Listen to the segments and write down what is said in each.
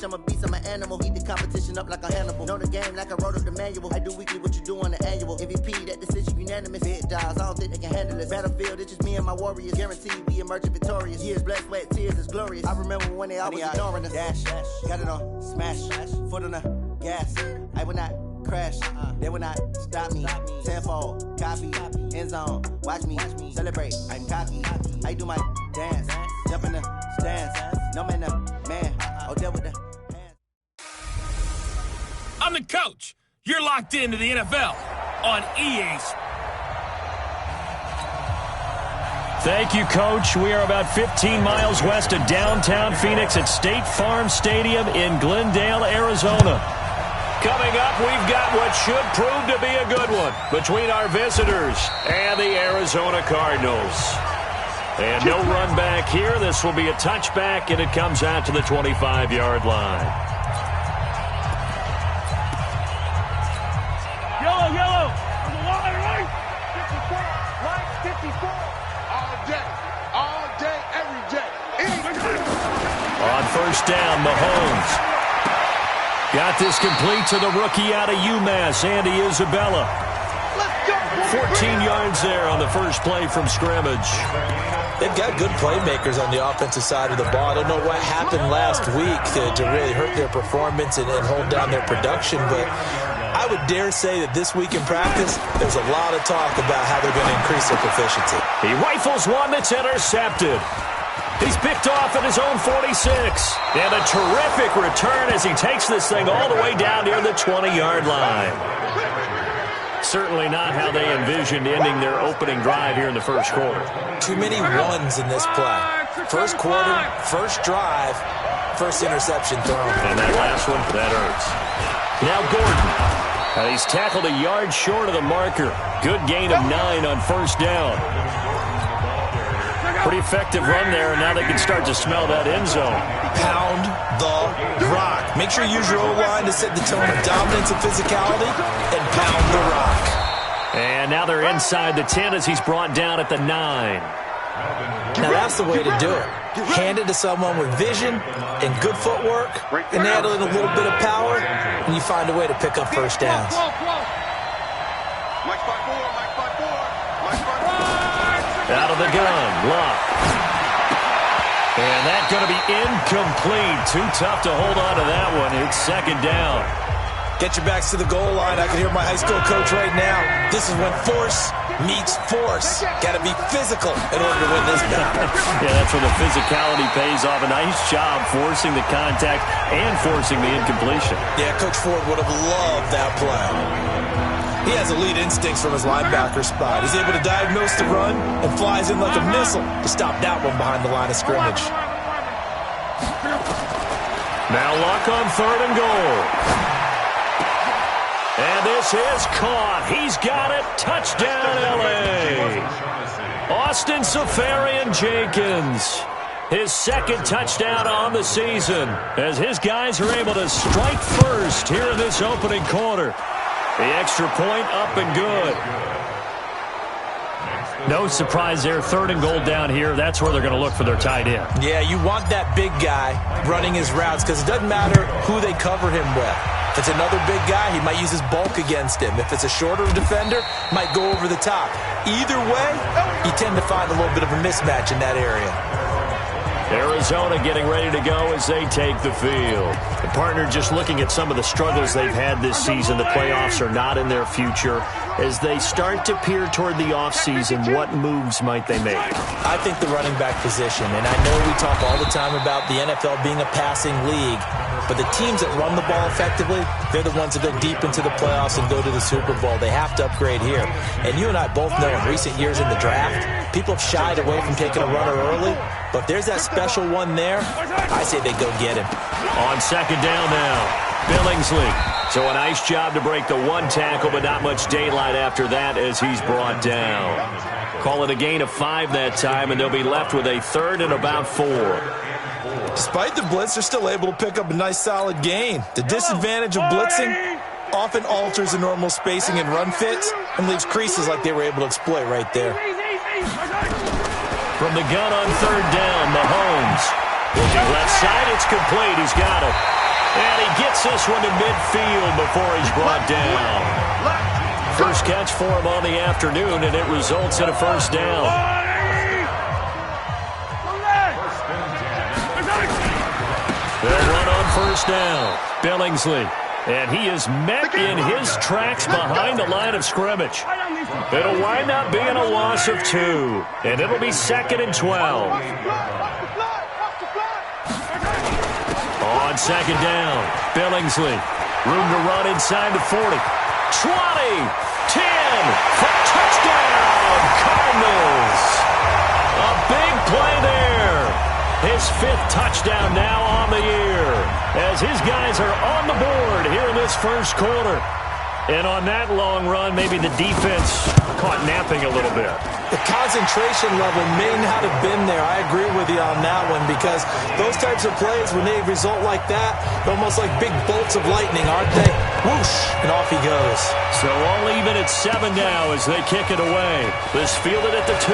I'm a beast, I'm an animal. Eat the competition up like a Hannibal. Know the game like I wrote up the manual. I do weekly what you do on the annual. MVP, that decision unanimous. Big dogs, I don't think they can handle this. Battlefield, it's just me and my warriors. Guaranteed we emerging victorious. Years, blood, sweat, tears is glorious. I remember when they always ignoring us. Dash, got it on, smash, foot on the gas. I will not crash, they will not stop me. Tenfold, copy, end zone. Watch me celebrate. I'm cocky. I do my dance, jump in the stands. No man, oh, deal with the hands. I'm the coach. You're locked into the NFL on EA. Thank you, Coach. We are about 15 miles west of downtown Phoenix at State Farm Stadium in Glendale, Arizona. Coming up, we've got what should prove to be a good one between our visitors and the Arizona Cardinals. And no run back here. This will be a touchback, and it comes out to the 25-yard line. Yellow. On the line, right? 54. All day, every day. On first down, Mahomes. Got this complete to the rookie out of UMass, Andy Isabella. 14 yards there on the first play from scrimmage. They've got good playmakers on the offensive side of the ball. I don't know what happened last week to really hurt their performance and hold down their production, but I would dare say that this week in practice, there's a lot of talk about how they're going to increase their proficiency. He rifles one that's intercepted. He's picked off at his own 46. And a terrific return as he takes this thing all the way down near the 20-yard line. Certainly not how they envisioned ending their opening drive here in the first quarter. Too many ones in this play. First quarter, first drive, first interception thrown. And that last one, that hurts. Now Gordon. He's tackled a yard short of the marker. Good gain of 9 on first down. Pretty effective run there, and now they can start to smell that end zone. Pound the rock. Make sure you use your O-line to set the tone of dominance and physicality, and pound the rock. And now they're inside the 10 as he's brought down at the 9. Now that's the way to do it. Hand it to someone with vision and good footwork, and add in a little bit of power, and you find a way to pick up first downs. Out of the gun, Luck. And that's going to be incomplete. Too tough to hold on to that one. It's second down. Get your backs to the goal line. I can hear my high school coach right now. This is when force meets force. Got to be physical in order to win this battle. Yeah, that's where the physicality pays off. A nice job forcing the contact and forcing the incompletion. Yeah, Coach Ford would have loved that play. He has elite instincts from his linebacker spot. He's able to diagnose the run and flies in like a missile to stop that one behind the line of scrimmage. Now Luck on third and goal. And this is caught. He's got it. Touchdown, L.A. Austin Safarian-Jenkins. His second touchdown on the season as his guys are able to strike first here in this opening quarter. The extra point up and good. No surprise there. Third and goal down here. That's where they're going to look for their tight end. Yeah, you want that big guy running his routes because it doesn't matter who they cover him with. If it's another big guy, he might use his bulk against him. If it's a shorter defender, might go over the top. Either way, you tend to find a little bit of a mismatch in that area. Arizona getting ready to go as they take the field. The partner just looking at some of the struggles they've had this season. The playoffs are not in their future. As they start to peer toward the offseason, what moves might they make? I think the running back position, and I know we talk all the time about the NFL being a passing league, but the teams that run the ball effectively, they're the ones that go deep into the playoffs and go to the Super Bowl. They have to upgrade here. And you and I both know in recent years in the draft, people have shied away from taking a runner early, but if there's that special one there, I say they go get him. On second down now, Billingsley. So a nice job to break the one tackle, but not much daylight after that as he's brought down. Call it a gain of 5 that time, and they'll be left with a third and about 4. Despite the blitz, they're still able to pick up a nice solid gain. The disadvantage of blitzing often alters the normal spacing and run fits and leaves creases like they were able to exploit right there. From the gun on third down, Mahomes. Looking left side, it's complete. He's got it. gets this one to midfield before he's brought down. First catch for him on the afternoon, and it results in a first down. They'll run on first down. Billingsley. And he is met in his tracks behind the line of scrimmage. It'll wind up being a loss of 2. And it'll be 2nd and 12. On second down, Billingsley. Room to run inside the 40. 20, 10, for touchdown, Cardinals. A big play there. His 5th touchdown now on the year as his guys are on the board here in this first quarter. And on that long run, maybe the defense caught napping a little bit. The concentration level may not have been there. I agree with you on that one because those types of plays, when they result like that, they're almost like big bolts of lightning, aren't they? Whoosh, and off he goes. So all even at 7 now as they kick it away. This fielded at the 2.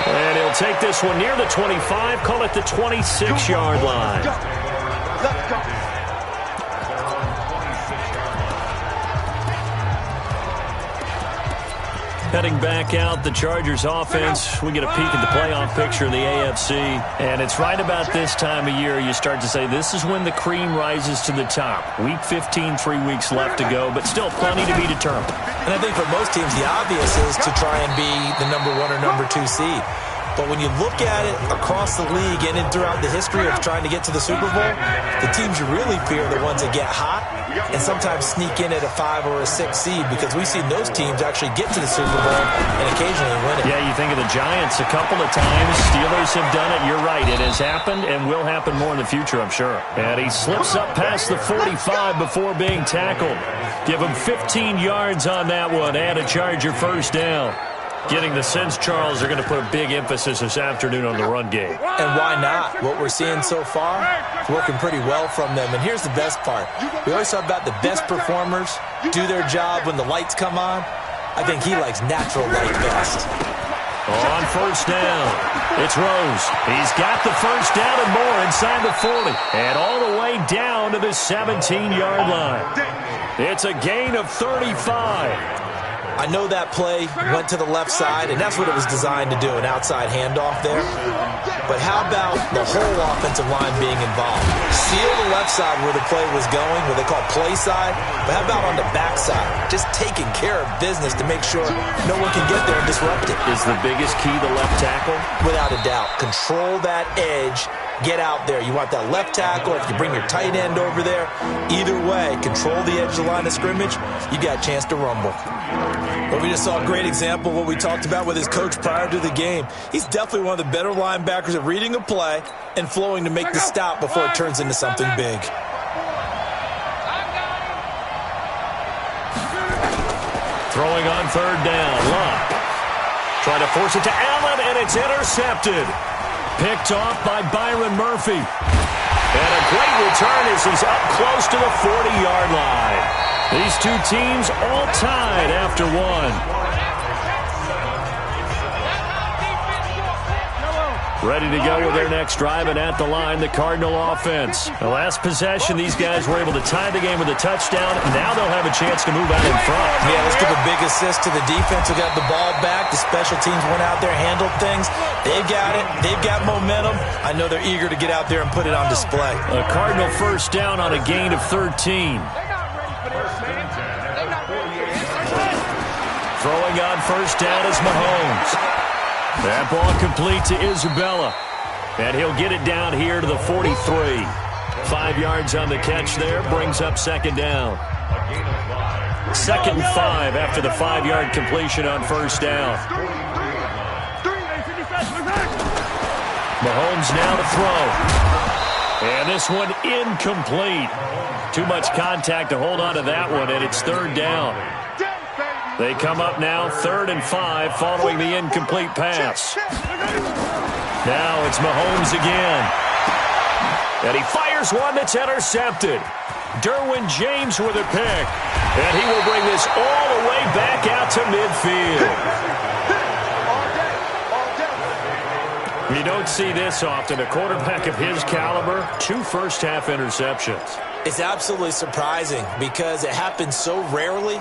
And he'll take this one near the 25, call it the 26-yard line. Let's go. Heading back out, the Chargers offense. We get a peek at the playoff picture in the AFC. And it's right about this time of year you start to say this is when the cream rises to the top. Week 15, 3 weeks left to go, but still plenty to be determined. And I think for most teams, the obvious is to try and be the number 1 or number 2 seed. But when you look at it across the league and throughout the history of trying to get to the Super Bowl, the teams you really fear are the ones that get hot and sometimes sneak in at a 5 or a 6 seed because we've seen those teams actually get to the Super Bowl and occasionally win it. Yeah, you think of the Giants a couple of times. Steelers have done it. You're right. It has happened and will happen more in the future, I'm sure. And he slips up past the 45 before being tackled. Give him 15 yards on that one and a Charger first down. Getting the sense, Charles, are going to put a big emphasis this afternoon on the run game. And why not? What we're seeing so far, working pretty well from them. And here's the best part. We always talk about the best performers do their job when the lights come on. I think he likes natural light best. On first down, it's Rose. He's got the first down and more inside the 40. And all the way down to the 17-yard line. It's a gain of 35. I know that play went to the left side, and that's what it was designed to do, an outside handoff there. But how about the whole offensive line being involved? Seal the left side where the play was going, what they call play side, but how about on the back side? Just taking care of business to make sure no one can get there and disrupt it. Is the biggest key the left tackle? Without a doubt. Control that edge. Get out there. You want that left tackle. If you bring your tight end over there, either way, control the edge of the line of scrimmage, you got a chance to rumble. Well, we just saw a great example of what we talked about with his coach prior to the game. He's definitely one of the better linebackers at reading a play and flowing to make the stop before it turns into something big. Throwing on third down. Love. Trying to force it to Allen, and it's intercepted. Picked off by Byron Murphy. And a great return as he's up close to the 40-yard line. These two teams all tied after one. Ready to go with their next drive, and at the line, the Cardinal offense. The last possession, these guys were able to tie the game with a touchdown. Now they'll have a chance to move out in front. Yeah, let's give a big assist to the defense who got the ball back. The special teams went out there, handled things. They've got it. They've got momentum. I know they're eager to get out there and put it on display. A Cardinal first down on a gain of 13. Throwing on first down is Mahomes. That ball complete to Isabella. And he'll get it down here to the 43. 5 yards on the catch there. Brings up second down. 2nd and 5 after the 5-yard completion on first down. Mahomes now to throw. And this one incomplete. Too much contact to hold on to that one, and it's third down. They come up now 3rd and 5 following the incomplete pass. Now it's Mahomes again. And he fires one that's intercepted. Derwin James with a pick. And he will bring this all the way back out to midfield. You don't see this often. A quarterback of his caliber, 2 first-half interceptions. It's absolutely surprising because it happens so rarely.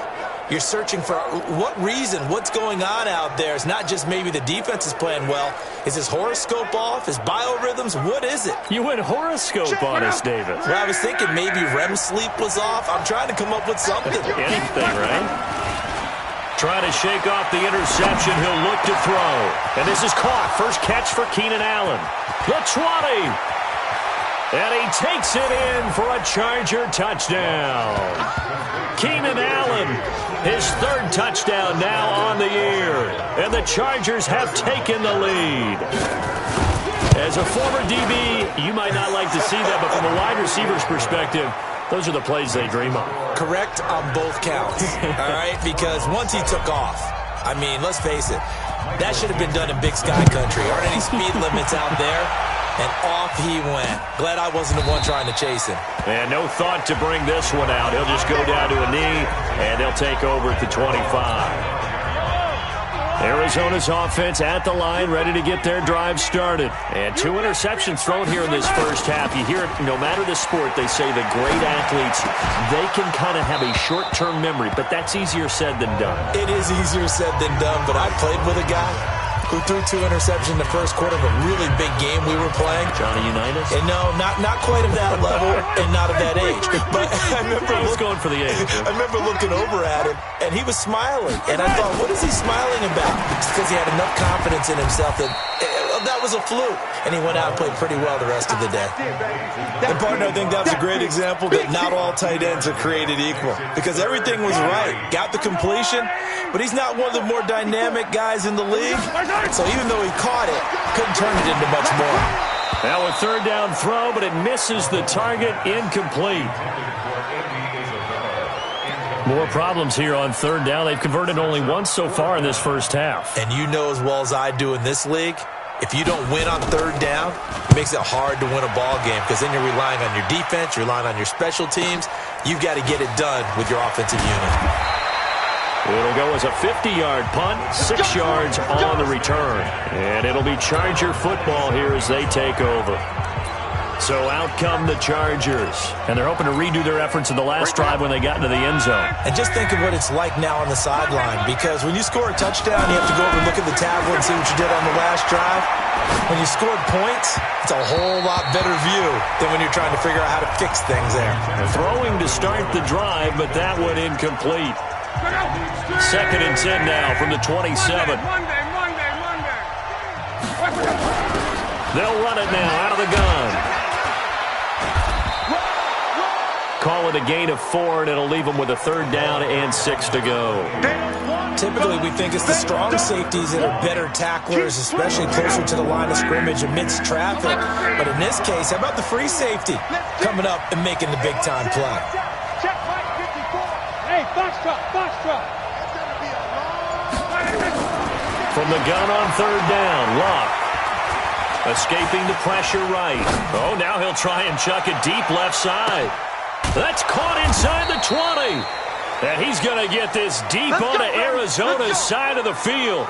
You're searching for what reason, what's going on out there. It's not just maybe the defense is playing well. Is his horoscope off? His biorhythms? What is it? You went horoscope on us, David. Well, I was thinking maybe REM sleep was off. I'm trying to come up with something. Anything, right? Trying to shake off the interception. He'll look to throw. And this is caught. First catch for Keenan Allen. The 20. And he takes it in for a Charger touchdown. Keenan Allen, his third touchdown now on the year. And the Chargers have taken the lead. As a former DB, you might not like to see that, but from a wide receiver's perspective, those are the plays they dream of. Correct on both counts, all right? Because once he took off, I mean, let's face it, that should have been done in Big Sky Country. Aren't any speed limits out there? And off he went. Glad I wasn't the one trying to chase him. And no thought to bring this one out. He'll just go down to a knee, and they'll take over at the 25. Arizona's offense at the line, ready to get their drive started. And 2 interceptions thrown here in this first half. You hear it, no matter the sport, they say the great athletes, they can kind of have a short-term memory, but that's easier said than done. It is easier said than done, but I played with a guy who threw 2 interceptions in the first quarter of a really big game we were playing. Johnny Unitas? And no, not quite of that level and not of that age. But I remember going for the age. I remember looking over at him, and he was smiling. And I thought, what is he smiling about? It's because he had enough confidence in himself that that was a fluke. And he went out and played pretty well the rest of the day. And, partner, I think that was a great example that not all tight ends are created equal. Because everything was right. Got the completion, but he's not one of the more dynamic guys in the league. So even though he caught it, couldn't turn it into much more. Now a third down throw, but it misses the target, incomplete. More problems here on third down. They've converted only once so far in this first half. And you know as well as I do in this league, if you don't win on third down, it makes it hard to win a ball game because then you're relying on your defense, you're relying on your special teams. You've got to get it done with your offensive unit. It'll go as a 50-yard punt, 6 yards on the return. And it'll be Charger football here as they take over. So out come the Chargers. And they're hoping to redo their efforts in the last drive when they got into the end zone. And just think of what it's like now on the sideline. Because when you score a touchdown, you have to go over and look at the tablet and see what you did on the last drive. When you scored points, it's a whole lot better view than when you're trying to figure out how to fix things there. Throwing to start the drive, but that one incomplete. 2nd and 10 now from the 27. They'll run it now out of the gun. Call it a gain of 4, and it'll leave them with a third down and 6 to go. Typically, we think it's the strong safeties that are better tacklers, especially closer to the line of scrimmage amidst traffic. But in this case, how about the free safety coming up and making the big-time play? Hey, box truck. From the gun on third down, Locke. Escaping the pressure right. Oh, now he'll try and chuck it deep left side. That's caught inside the 20. And he's going to get this deep onto Arizona's side of the field.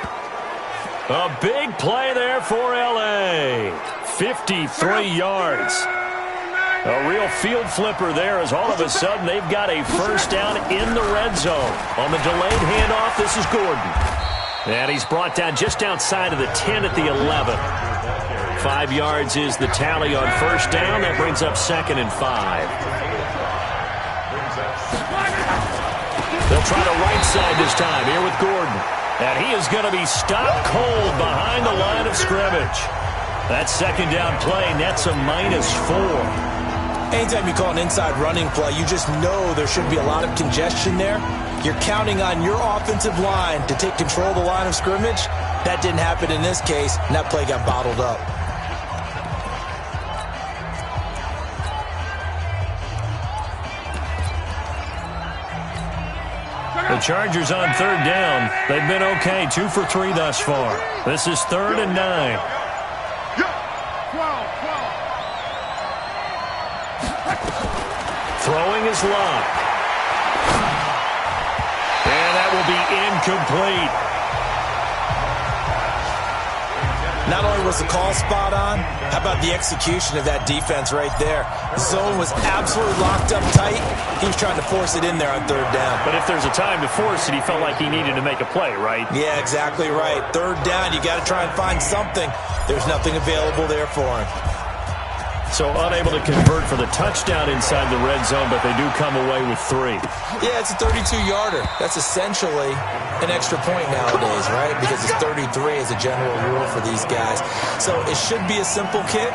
A big play there for L.A. 53 yards. A real field flipper there as all of a sudden they've got a first down in the red zone. On the delayed handoff, this is Gordon. And he's brought down just outside of the 10 at the 11. 5 yards is the tally on first down. That brings up 2nd and 5. They'll try to right side this time here with Gordon. And he is going to be stopped cold behind the line of scrimmage. That second down play nets a -4. Anytime you call an inside running play, you just know there should be a lot of congestion there. You're counting on your offensive line to take control of the line of scrimmage. That didn't happen in this case, and that play got bottled up. The Chargers on third down. They've been okay, 2 for 3 thus far. This is 3rd and 9. Throwing is Locke. And that will be incomplete. Not only was the call spot on, how about the execution of that defense right there? The zone was absolutely locked up tight. He was trying to force it in there on third down. But if there's a time to force it, he felt like he needed to make a play, right? Yeah, exactly right. Third down, you got to try and find something. There's nothing available there for him. So unable to convert for the touchdown inside the red zone, but they do come away with 3. Yeah, it's a 32-yarder. That's essentially an extra point nowadays, right? Because it's 33 as a general rule for these guys. So it should be a simple kick.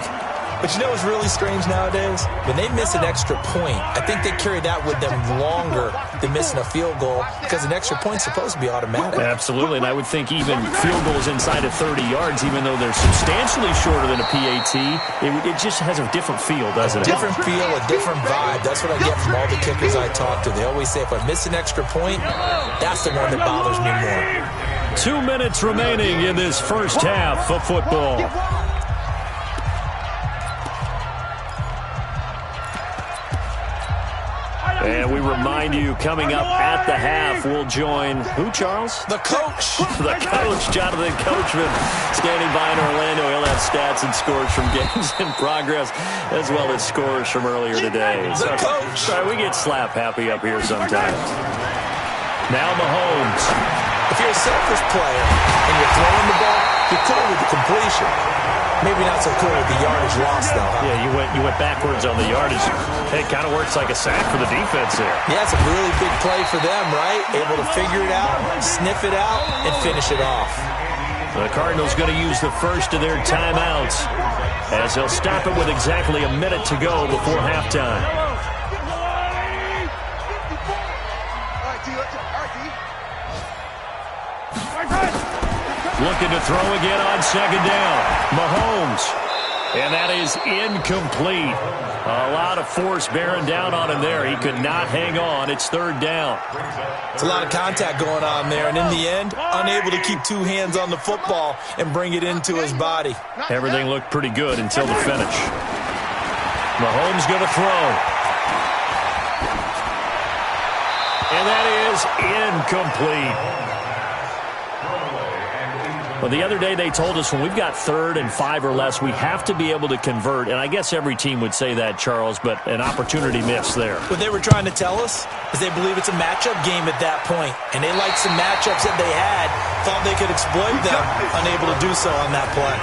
But you know what's really strange nowadays? When they miss an extra point, I think they carry that with them longer than missing a field goal because an extra point's supposed to be automatic. Absolutely, and I would think even field goals inside of 30 yards, even though they're substantially shorter than a PAT, it just has a different feel, doesn't it? A different feel, a different vibe. That's what I get from all the kickers I talk to. They always say if I miss an extra point, that's the one that bothers me more. 2 minutes remaining in this first half of football. And we remind you, coming up at the half, we'll join who, Charles? The coach. The coach, Jonathan Coachman, standing by in Orlando. He'll have stats and scores from games in progress, as well as scores from earlier today. The coach. Sorry, we get slap happy up here sometimes. Now Mahomes. If you're a selfish player and you're throwing the ball, you're cool with the completion. Maybe not so cool with the yardage loss, though. Huh? Yeah, you went backwards on the yardage. It kind of works like a sack for the defense there. Yeah, it's a really big play for them, right? Able to figure it out, sniff it out, and finish it off. The Cardinals going to use the first of their timeouts as they'll stop it with exactly a minute to go before halftime. Looking to throw again on second down. Mahomes. And that is incomplete. A lot of force bearing down on him there. He could not hang on. It's third down. It's a lot of contact going on there. And in the end, unable to keep 2 hands on the football and bring it into his body. Everything looked pretty good until the finish. Mahomes going to throw. And that is incomplete. Well, the other day they told us when we've got 3rd and 5 or less, we have to be able to convert. And I guess every team would say that, Charles, but an opportunity missed there. What they were trying to tell us is they believe it's a matchup game at that point. And they liked some matchups that they had, thought they could exploit them, unable to do so on that play.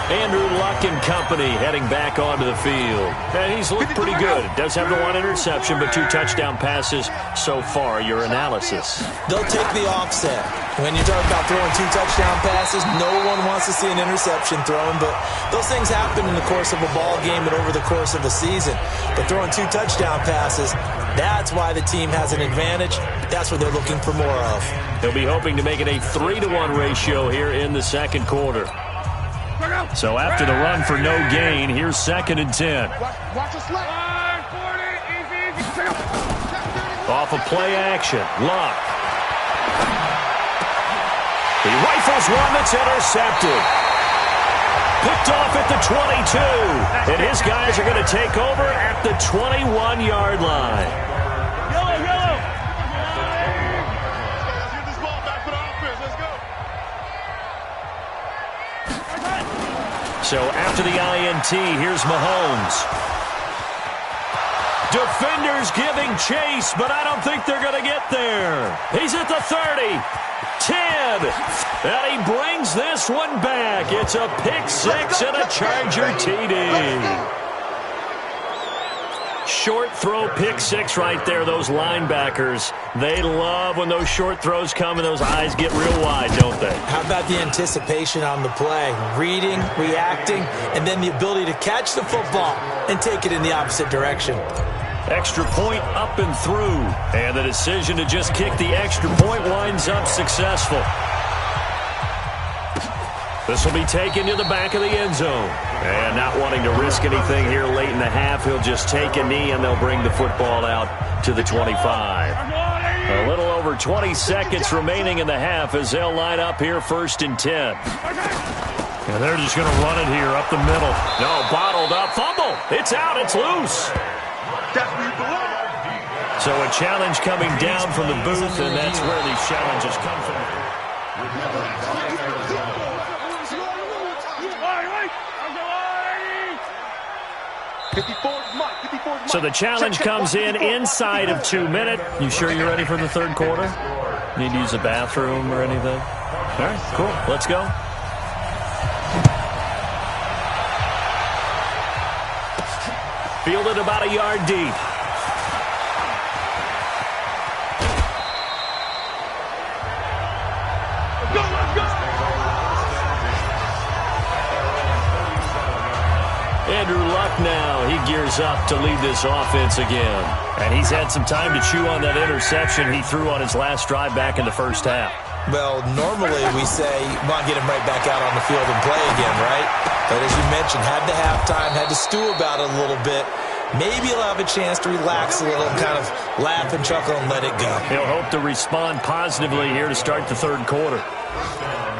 Andrew Luck and company heading back onto the field. And he's looked pretty good. Does have the 1 interception, but 2 touchdown passes so far. Your analysis. They'll take the offset. When you talk about throwing 2 touchdown passes, no one wants to see an interception thrown, but those things happen in the course of a ball game and over the course of a season. But throwing 2 touchdown passes, that's why the team has an advantage. That's what they're looking for more of. They'll be hoping to make it a 3-to-1 ratio here in the second quarter. So after the run for no gain, here's 2nd and 10. Off of play action, Luck. He rifles one that's intercepted. Picked off at the 22. And his guys are going to take over at the 21-yard line. So after the INT, here's Mahomes. Defenders giving chase, but I don't think they're going to get there. He's at the 30, 10, and he brings this one back. It's a pick 6 and a Charger TD. Short throw pick 6 right there. Those linebackers, they love when those short throws come and those eyes get real wide, don't they? How about the anticipation on the play? Reading, reacting, and then the ability to catch the football and take it in the opposite direction. Extra point up and through. And the decision to just kick the extra point winds up successful. This will be taken to the back of the end zone. And not wanting to risk anything here late in the half, he'll just take a knee and they'll bring the football out to the 25. A little over 20 seconds remaining in the half as they'll line up here 1st and 10. And they're just going to run it here up the middle. No, bottled up. Fumble. It's out. It's loose. So a challenge coming down from the booth, and that's where these challenges come from. So the challenge comes in inside of 2 minutes. You sure you're ready for the third quarter? Need to use a bathroom or anything? All right, cool. Let's go. Fielded about a yard deep. Andrew Luck now, he gears up to lead this offense again. And he's had some time to chew on that interception he threw on his last drive back in the first half. Well, normally we say, come on, get him right back out on the field and play again, right? But as you mentioned, had to halftime, had to stew about it a little bit. Maybe he'll have a chance to relax a little and kind of laugh and chuckle and let it go. He'll hope to respond positively here to start the third quarter.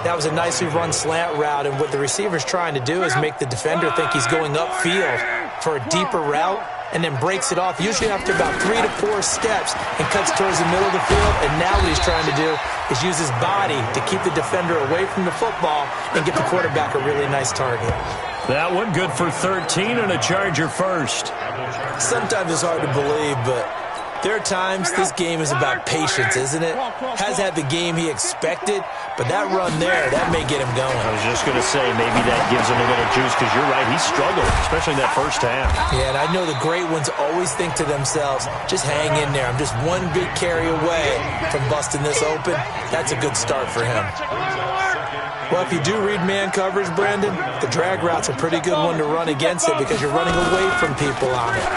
That was a nicely run slant route, and what the receiver's trying to do is make the defender think he's going upfield for a deeper route and then breaks it off, usually after about 3 to 4 steps, and cuts towards the middle of the field. And now what he's trying to do is use his body to keep the defender away from the football and get the quarterback a really nice target. That one good for 13 and a Charger first. Sometimes it's hard to believe, but there are times this game is about patience, isn't it? Has had the game he expected, but that run there, that may get him going. I was just going to say, maybe that gives him a little juice, because you're right, he struggled, especially in that first half. Yeah, and I know the great ones always think to themselves, just hang in there. I'm just one big carry away from busting this open. That's a good start for him. Well, if you do read man coverage, Brandon, the drag route's a pretty good one to run against it because you're running away from people on it.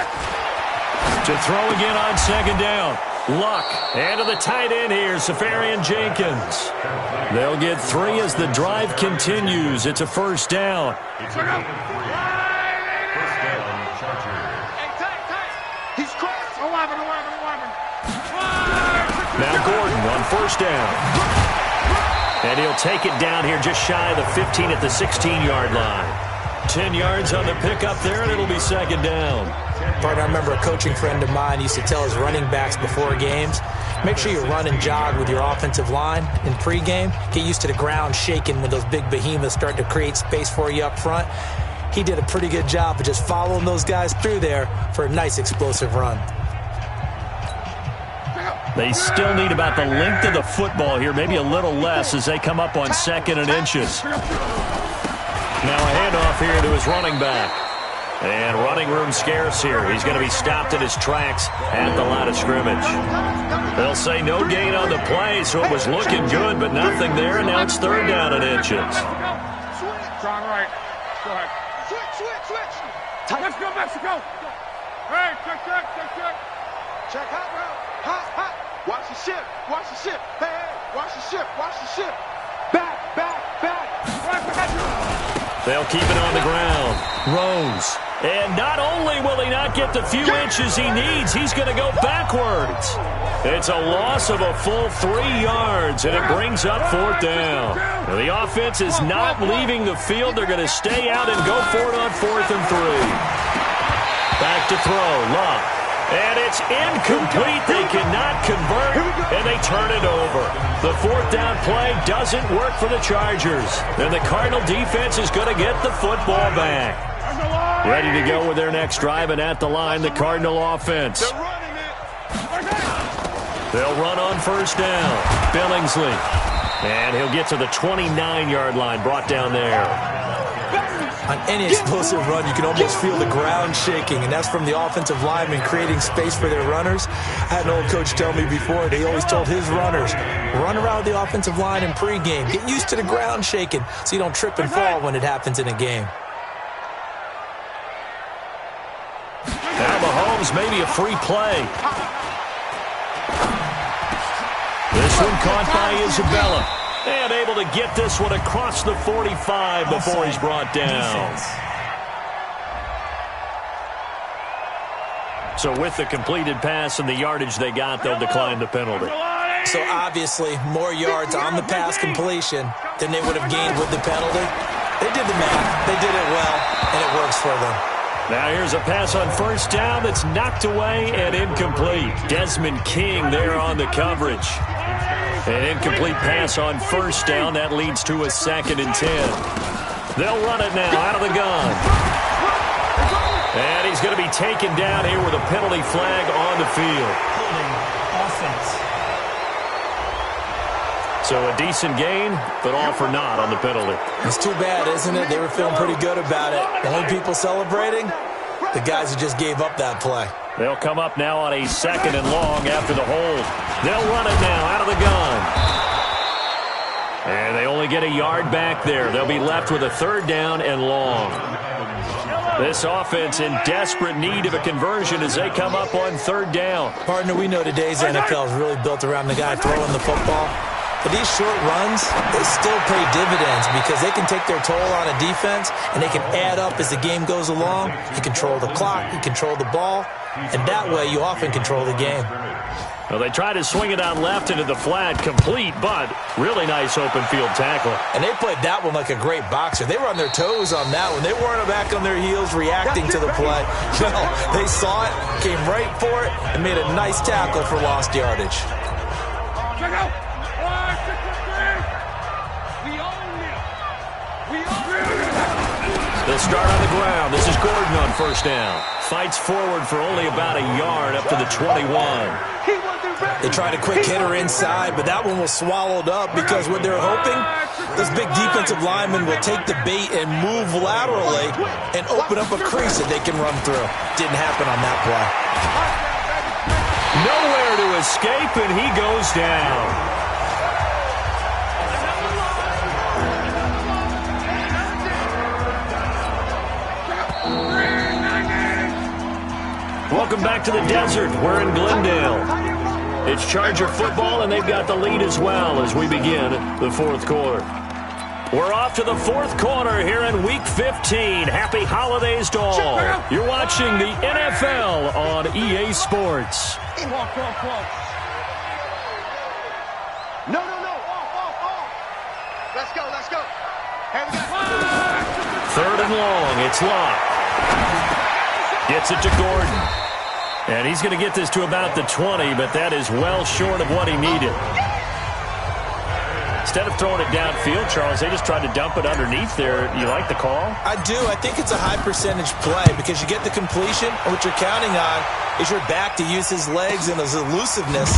To throw again on second down. Luck. And to the tight end here, Safarian Jenkins. They'll get 3 as the drive continues. It's a first down. He's crossed. 11. Now Gordon on first down. And he'll take it down here just shy of the 15 at the 16-yard line. 10 yards on the pickup there, and it'll be second down. Partner, I remember a coaching friend of mine used to tell his running backs before games, make sure you run and jog with your offensive line in pregame. Get used to the ground shaking when those big behemoths start to create space for you up front. He did a pretty good job of just following those guys through there for a nice explosive run. They still need about the length of the football here, maybe a little less as they come up on 2nd and inches. Now a handoff here to his running back. And running room scarce here. He's going to be stopped in his tracks at the line of scrimmage. They'll say no gain on the play, so it was looking good, but nothing there, and now it's 3rd down and inches. Strong right. Go ahead. Switch. Let's go, Mexico. Hey, check. Check hot route. Hot. Watch the ship. Hey, watch the ship. Back. They'll keep it on the ground. Rose. And not only will he not get the few inches he needs, he's going to go backwards. It's a loss of a full 3 yards, and it brings up 4th down. Now, the offense is not leaving the field. They're going to stay out and go for it on 4th and 3. Back to throw. Luck. And it's incomplete. They cannot convert, and they turn it over. The 4th down play doesn't work for the Chargers. And the Cardinal defense is going to get the football back. Ready to go with their next drive, and at the line, the Cardinal offense. They'll run on first down. Billingsley. And he'll get to the 29-yard line, brought down there. On any explosive run, you can almost feel the ground shaking, and that's from the offensive linemen creating space for their runners. I had an old coach tell me before, he always told his runners, run around the offensive line in pregame. Get used to the ground shaking so you don't trip and fall when it happens in a game. Now Mahomes, maybe a free play. This one caught by Isabella. And able to get this one across the 45 before he's brought down. So with the completed pass and the yardage they got, they'll decline the penalty. So obviously, more yards on the pass completion than they would have gained with the penalty. They did the math. They did it well, and it works for them. Now here's a pass on first down that's knocked away and incomplete. Desmond King there on the coverage. An incomplete pass on first down. That leads to a 2nd and 10. They'll run it now out of the gun. And he's going to be taken down here with a penalty flag on the field. Offense. So a decent gain, but all for naught on the penalty. It's too bad, isn't it? They were feeling pretty good about it. The only people celebrating, the guys who just gave up that play. They'll come up now on a 2nd and long after the hold. They'll run it now out of the gun. And they only get a yard back there. They'll be left with a 3rd down and long. This offense in desperate need of a conversion as they come up on 3rd down. Partner, we know today's NFL is really built around the guy throwing the football. But these short runs, they still pay dividends because they can take their toll on a defense and they can add up as the game goes along. You control the clock, you control the ball, and that way you often control the game. Well, they try to swing it out left into the flat, complete, but really nice open field tackle. And they played that one like a great boxer. They were on their toes on that one. They weren't back on their heels reacting to the play. No, they saw it, came right for it, and made a nice tackle for lost yardage. Check out. They'll start on the ground. This is Gordon on 1st down. Fights forward for only about a yard up to the 21. They tried a quick hitter inside, but that one was swallowed up because what they're hoping, this big defensive lineman will take the bait and move laterally and open up a crease that they can run through. Didn't happen on that play. Nowhere to escape, and he goes down. Welcome back to the desert. We're in Glendale. It's Charger football, and they've got the lead as well as we begin the 4th quarter. We're off to the 4th quarter here in Week 15. Happy holidays to all. You're watching the NFL on EA Sports. No. Off. Let's go. 3rd and long. It's Locke. Gets it to Gordon. And he's going to get this to about the 20, but that is well short of what he needed. Instead of throwing it downfield, Charles, they just tried to dump it underneath there. You like the call? I do. I think it's a high-percentage play because you get the completion, and what you're counting on is your back to use his legs and his elusiveness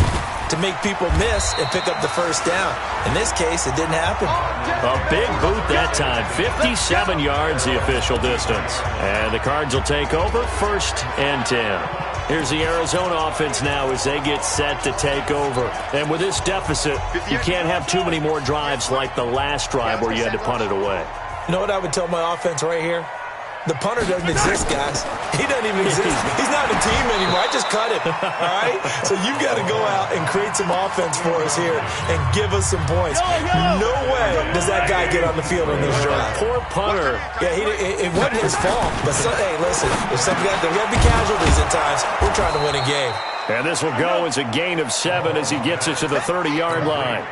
to make people miss and pick up the 1st down. In this case, it didn't happen. A big boot that time. 57 yards the official distance. And the Cards will take over 1st and 10. Here's the Arizona offense now as they get set to take over. And with this deficit, you can't have too many more drives like the last drive where you had to punt it away. You know what I would tell my offense right here? The punter doesn't exist, guys. He doesn't even exist. He's not a team anymore. I just cut him, all right? So you've got to go out and create some offense for us here and give us some points. No way does that guy get on the field on this drive. Poor punter. Yeah, it wasn't his fault. But, hey, listen, if there got to be casualties at times, we're trying to win a game. And this will go as a gain of 7 as he gets it to the 30-yard line.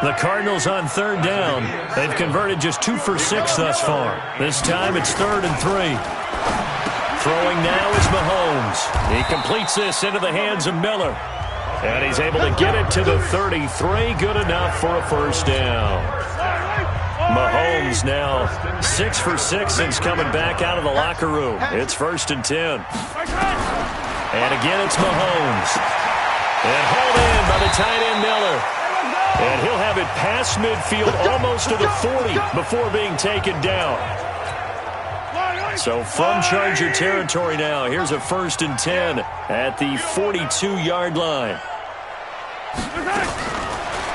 The Cardinals on 3rd down. They've converted just 2 for 6 thus far. This time it's 3rd and 3. Throwing now is Mahomes. He completes this into the hands of Miller. And he's able to get it to the 33. Good enough for a 1st down. Mahomes now 6 for 6 since coming back out of the locker room. It's 1st and 10. And again, it's Mahomes. And hauled in by the tight end Miller. And he'll have it past midfield almost to the 40 before being taken down. So from Charger territory now, here's a 1st and 10 at the 42-yard line.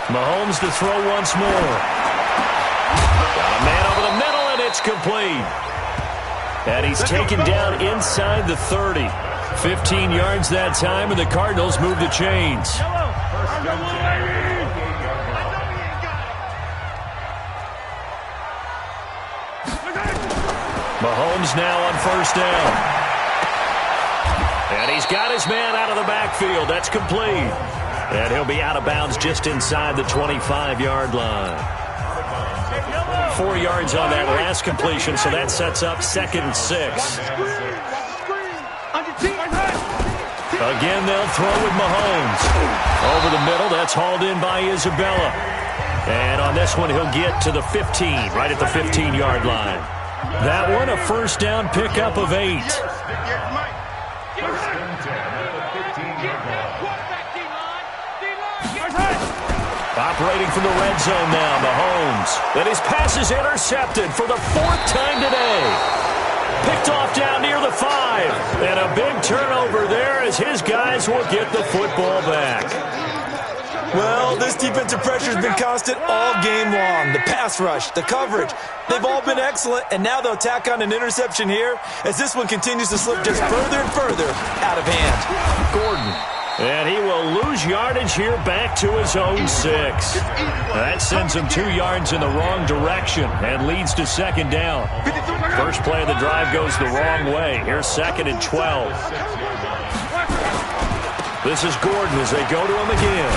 Mahomes to throw once more. Got a man over the middle, and it's complete. And he's taken down inside the 30. 15 yards that time, and the Cardinals move the chains. Mahomes now on 1st down. And he's got his man out of the backfield. That's complete. And he'll be out of bounds just inside the 25-yard line. 4 yards on that last completion, so that sets up 2nd and 6. Again, they'll throw with Mahomes. Over the middle, that's hauled in by Isabella. And on this one, he'll get to the 15, right at the 15-yard line. That one a first down pickup of 8. Operating from the red zone now, Mahomes. And his pass is intercepted for the 4th time today. Picked off down near the 5. And a big turnover there as his guys will get the football back. Well, this defensive pressure has been constant all game long. The pass rush, the coverage, they've all been excellent, and now they'll tack on an interception here as this one continues to slip just further and further out of hand. Gordon. And he will lose yardage here back to his own 6. That sends him 2 yards in the wrong direction and leads to 2nd down. First play of the drive goes the wrong way. Here's 2nd and 12. This is Gordon as they go to him again.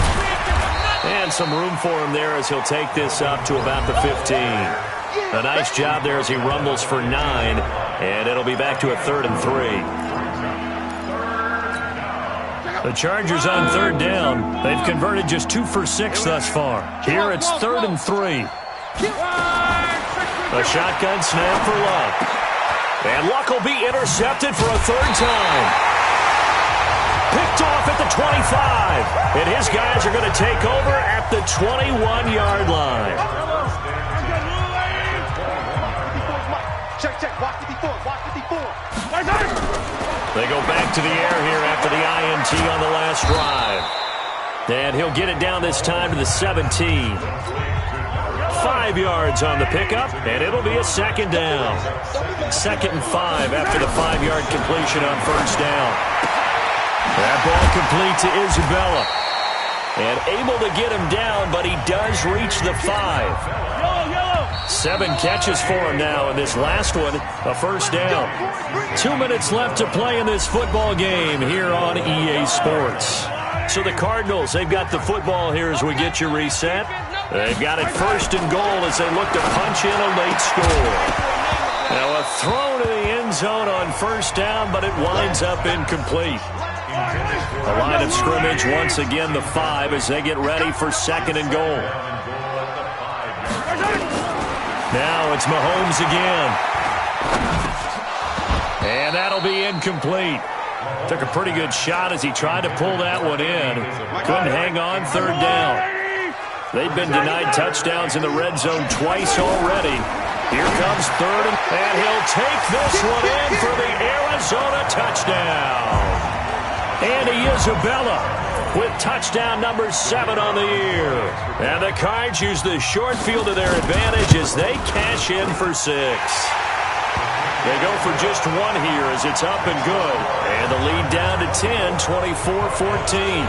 And some room for him there as he'll take this up to about the 15. A nice job there as he rumbles for 9. And it'll be back to a 3rd and 3. The Chargers on 3rd down. They've converted just 2 for 6 thus far. Here it's 3rd and 3. A shotgun snap for Luck. And Luck will be intercepted for a 3rd time. Picked off at the 25. And his guys are going to take over at the 21-yard line. Check. Watch the before. They go back to the air here after the INT on the last drive. And he'll get it down this time to the 17. 5 yards on the pickup, and it'll be a 2nd down. 2nd and 5 after the 5-yard completion on 1st down. That ball complete to Isabella. And able to get him down, but he does reach the 5. 7 catches for him now, and this last one, a 1st down. 2 minutes left to play in this football game here on EA Sports. So the Cardinals, they've got the football here as we get you reset. They've got it 1st and goal as they look to punch in a late score. Now a throw to the end zone on 1st down, but it winds up incomplete. The line of scrimmage once again the 5 as they get ready for 2nd and goal. Now it's Mahomes again. And that'll be incomplete. Took a pretty good shot as he tried to pull that one in. Couldn't hang on 3rd down. They've been denied touchdowns in the red zone twice already. Here comes 3rd, and he'll take this one in for the Arizona touchdown. Andy Isabella with touchdown number 7 on the year. And the Cards use the short field to their advantage as they cash in for 6. They go for just 1 here as it's up and good. And the lead down to 10, 24-14.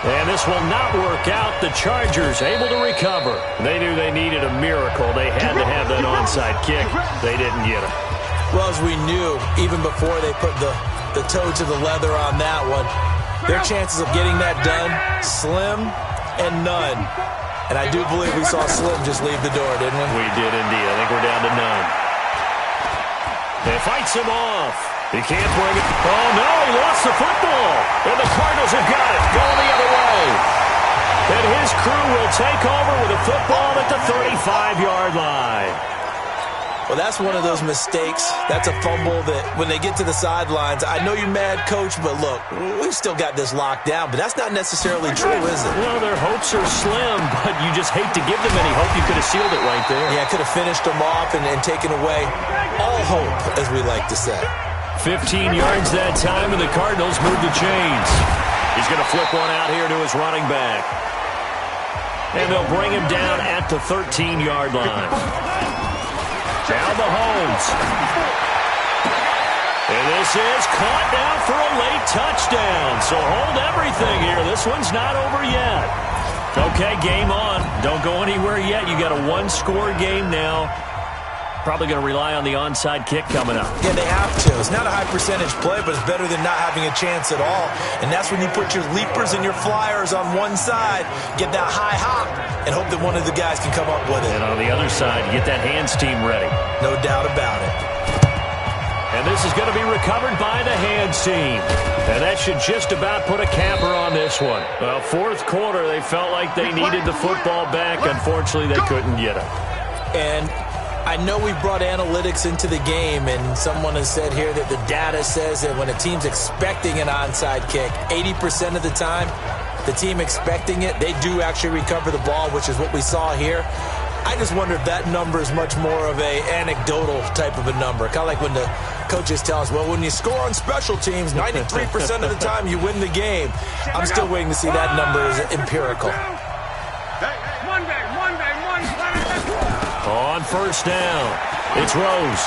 And this will not work out. The Chargers able to recover. They knew they needed a miracle. They had to have that onside kick. They didn't get it. Well, as we knew, even before they put the toe to the leather on that one, their chances of getting that done, slim and none. And I do believe we saw Slim just leave the door, didn't we? We did indeed. I think we're down to none. They fights him off. He can't bring it. Oh, no, he lost the football. And the Cardinals have got it. Going the other way. And his crew will take over with a football at the 35-yard line. Well, that's one of those mistakes. That's a fumble that when they get to the sidelines, I know you're mad, Coach, but look, we've still got this locked down. But that's not necessarily true, is it? Well, their hopes are slim, but you just hate to give them any hope. You could have sealed it right there. Yeah, could have finished them off and taken away all hope, as we like to say. 15 yards that time, and the Cardinals move the chains. He's going to flip one out here to his running back. And they'll bring him down at the 13-yard line. Now Mahomes. And this is caught now for a late touchdown. So hold everything here. This one's not over yet. Okay, game on. Don't go anywhere yet. You got a 1-score game now. Probably going to rely on the onside kick coming up. Yeah, they have to. It's not a high percentage play, but it's better than not having a chance at all. And that's when you put your leapers and your flyers on one side, get that high hop, and hope that one of the guys can come up with it. And on the other side, get that hands team ready. No doubt about it. And this is going to be recovered by the hands team. And that should just about put a capper on this one. Well, fourth quarter, they felt like they needed the football back. Unfortunately, they couldn't get it. And I know we brought analytics into the game, and someone has said here that the data says that when a team's expecting an onside kick, 80% of the time, the team expecting it, they do actually recover the ball, which is what we saw here. I just wonder if that number is much more of a anecdotal type of a number. Kind of like when the coaches tell us, well, when you score on special teams, 93% of the time you win the game. I'm still waiting to see that number as empirical. On first down, it's Rose.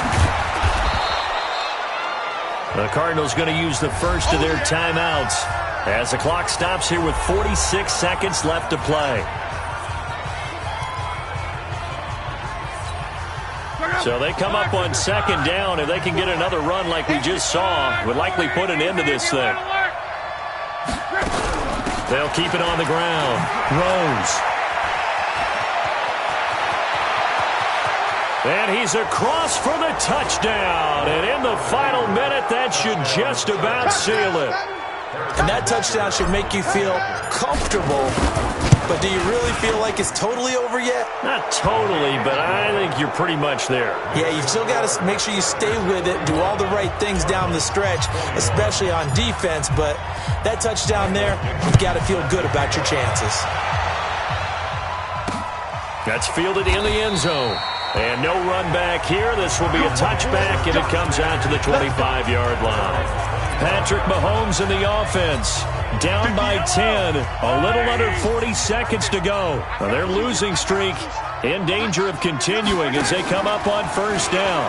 The Cardinals going to use the first of their timeouts as the clock stops here with 46 seconds left to play. So they come up on second down. If they can get another run like we just saw, would likely put an end to this thing. They'll keep it on the ground. Rose. And he's across for the touchdown. And in the final minute, that should just about seal it. And that touchdown should make you feel comfortable. But do you really feel like it's totally over yet? Not totally, but I think you're pretty much there. Yeah, you've still got to make sure you stay with it, do all the right things down the stretch, especially on defense. But that touchdown there, you've got to feel good about your chances. That's fielded in the end zone. And no run back here. This will be a touchback, and it comes out to the 25-yard line. Patrick Mahomes in the offense. Down by 10. A little under 40 seconds to go. Now their losing streak in danger of continuing as they come up on first down.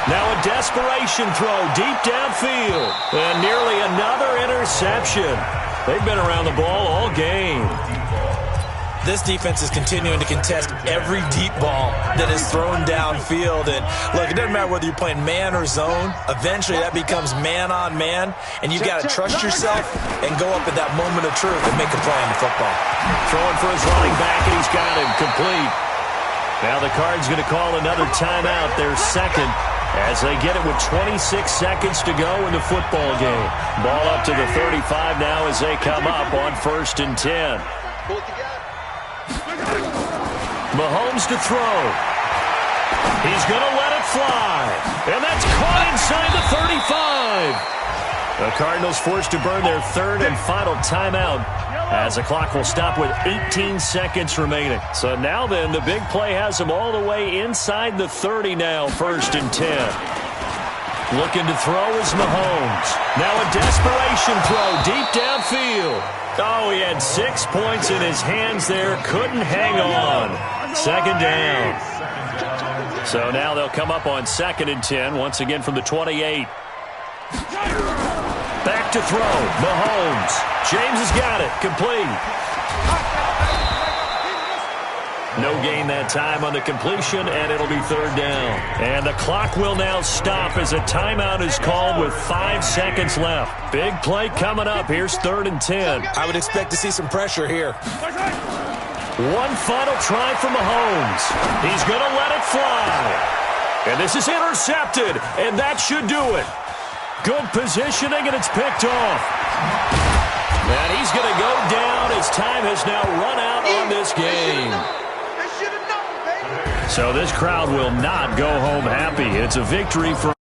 Now a desperation throw deep downfield. And nearly another interception. They've been around the ball all game. This defense is continuing to contest every deep ball that is thrown downfield. And look, it doesn't matter whether you're playing man or zone. Eventually, that becomes man on man. And you've got to trust yourself and go up at that moment of truth and make a play on the football. Throwing for his running back, and he's got him complete. Now the Cards going to call another timeout, their second, as they get it with 26 seconds to go in the football game. Ball up to the 35 now as they come up on 1st and 10. Mahomes to throw. He's going to let it fly. And that's caught inside the 35. The Cardinals forced to burn their third and final timeout as the clock will stop with 18 seconds remaining. So now then, the big play has them all the way inside the 30 now, 1st and 10. Looking to throw is Mahomes. Now a desperation throw deep downfield. Oh, he had 6 points in his hands there. Couldn't hang on. Second down. So now they'll come up on 2nd and 10, once again from the 28. Back to throw. Mahomes. James has got it. Complete. No gain that time on the completion, and it'll be 3rd down. And the clock will now stop as a timeout is called with 5 seconds left. Big play coming up. Here's 3rd and 10. I would expect to see some pressure here. One final try for Mahomes. He's going to let it fly. And this is intercepted, and that should do it. Good positioning, and it's picked off. And he's going to go down as time has now run out on this game. So this crowd will not go home happy. It's a victory for